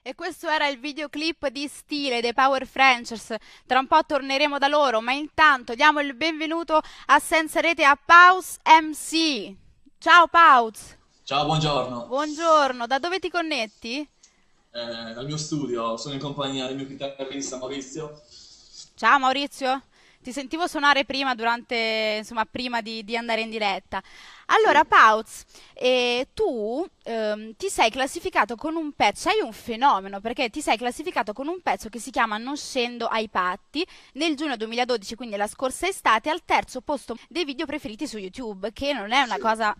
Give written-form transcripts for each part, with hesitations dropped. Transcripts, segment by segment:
E questo era il videoclip di stile dei Power Frangers. Tra un po' torneremo da loro, ma intanto diamo il benvenuto a Senza Rete a Paus MC. Ciao Pauz, Ciao, buongiorno. buongiorno, da dove ti connetti? Dal mio studio sono in compagnia del mio chitarrista Maurizio. Ciao Maurizio, ti sentivo suonare prima, insomma, prima di andare in diretta. Allora, Sì. Pauz, tu ti sei classificato con un pezzo, sei un fenomeno perché ti sei classificato con un pezzo che si chiama Non scendo ai patti nel giugno 2012, quindi la scorsa estate, al terzo posto dei video preferiti su YouTube, che non è una Sì. cosa,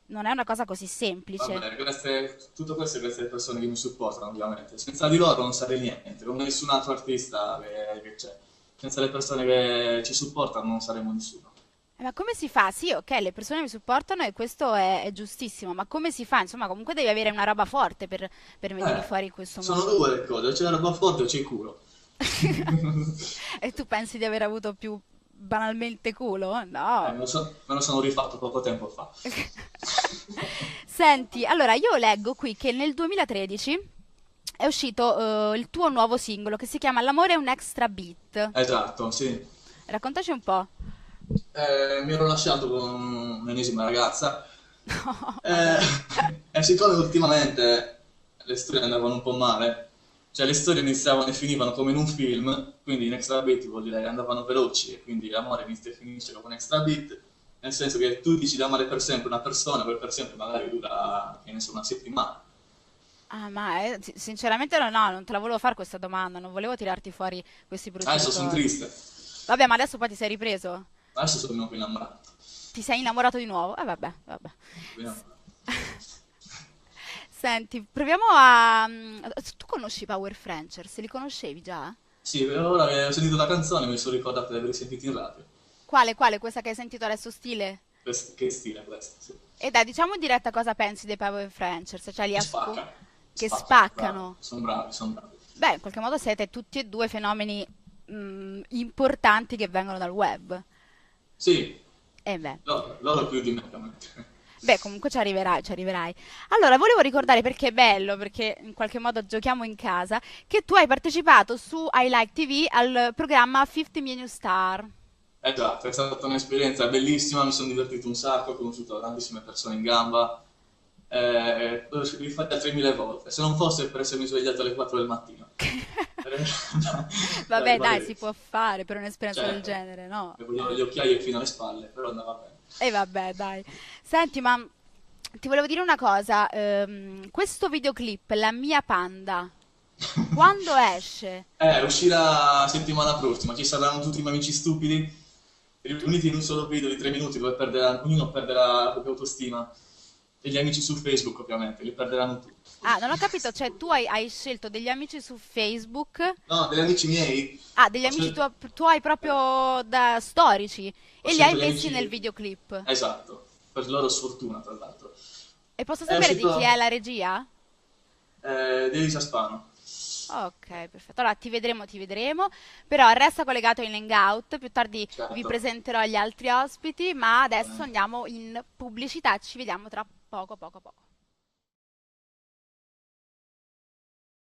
non è una cosa così semplice. Vabbè, tutto questo grazie alle persone che mi supportano, ovviamente. Senza di loro non sarei niente, come nessun altro artista che c'è. Senza le persone che ci supportano non saremmo nessuno. Ma come si fa? Sì, ok, le persone mi supportano e questo è giustissimo, ma come si fa? Insomma, comunque devi avere una roba forte per venire Eh, fuori in questo sono modo. due le cose, o c'è la roba forte o c'è il culo. E tu pensi di aver avuto più banalmente culo? No. Me lo sono rifatto poco tempo fa. Senti, allora io leggo qui che nel 2013 è uscito il tuo nuovo singolo che si chiama L'amore è un extra beat. Esatto, sì. Raccontaci un po'. Mi ero lasciato con un'ennesima ragazza. Eh, e siccome ultimamente le storie andavano un po' male, cioè le storie iniziavano e finivano come in un film, quindi in extra beat vuol dire che andavano veloci e quindi l'amore inizia e finisce con un extra beat, nel senso che tu dici di amare per sempre una persona, quel per sempre magari dura, che ne so, una settimana. Ah, ma sinceramente no, non te la volevo fare questa domanda, non volevo tirarti fuori questi brutti Adesso sono ricordi. triste, Vabbè, ma adesso poi ti sei ripreso? adesso sono di nuovo innamorato. Ti sei innamorato di nuovo? Vabbè, vabbè. S- Senti, proviamo a... Tu conosci i Power Frangers? Li conoscevi già? Sì, ora che ho sentito la canzone mi sono ricordato di aver sentito in radio. Quale? Questa che hai sentito adesso stile? Che stile questo, sì. E dai, diciamo in diretta cosa pensi dei Power Frangers, cioè Che spaccano, che bravi, spaccano. sono bravi, sono bravi. Beh, in qualche modo siete tutti e due fenomeni importanti che vengono dal web. Sì, E beh. loro più di me, ovviamente. Beh, comunque ci arriverai, ci arriverai. Allora, volevo ricordare perché è bello, perché in qualche modo giochiamo in casa, che tu hai partecipato su I Like TV al programma 50 Million Star. Esatto, è stata un'esperienza bellissima, mi sono divertito un sacco, ho conosciuto tantissime persone in gamba, l'ho rifatta 3000 volte, se non fosse per essermi svegliato alle 4 del mattino. Per, per Vabbè, dai, arrivare si lì. può fare per un'esperienza del Certo, genere, no? avevo gli occhiali fino alle spalle, però andava bene. E vabbè, dai. Senti, ma ti volevo dire una cosa, questo videoclip, La mia panda, quando esce? Uscirà settimana prossima, ci saranno tutti i miei amici stupidi, Tu- riuniti in un solo video di 3 minuti dove ognuno perderà la propria autostima. E gli amici su Facebook, ovviamente, li perderanno tutti. Ah, non ho capito, cioè tu hai scelto degli amici su Facebook. No, degli amici miei, Ah, degli ho amici scelto, tuoi proprio da storici ho e li hai scelto gli messi nel amici, videoclip. esatto, per loro sfortuna, tra l'altro. E posso È sapere di chi è uscito la regia? di Elisa Spano. Ok, perfetto. Allora ti vedremo, però resta collegato in Hangout, più tardi vi Certo, presenterò gli altri ospiti, ma adesso ovviamente. andiamo in pubblicità, ci vediamo tra poco, poco, poco.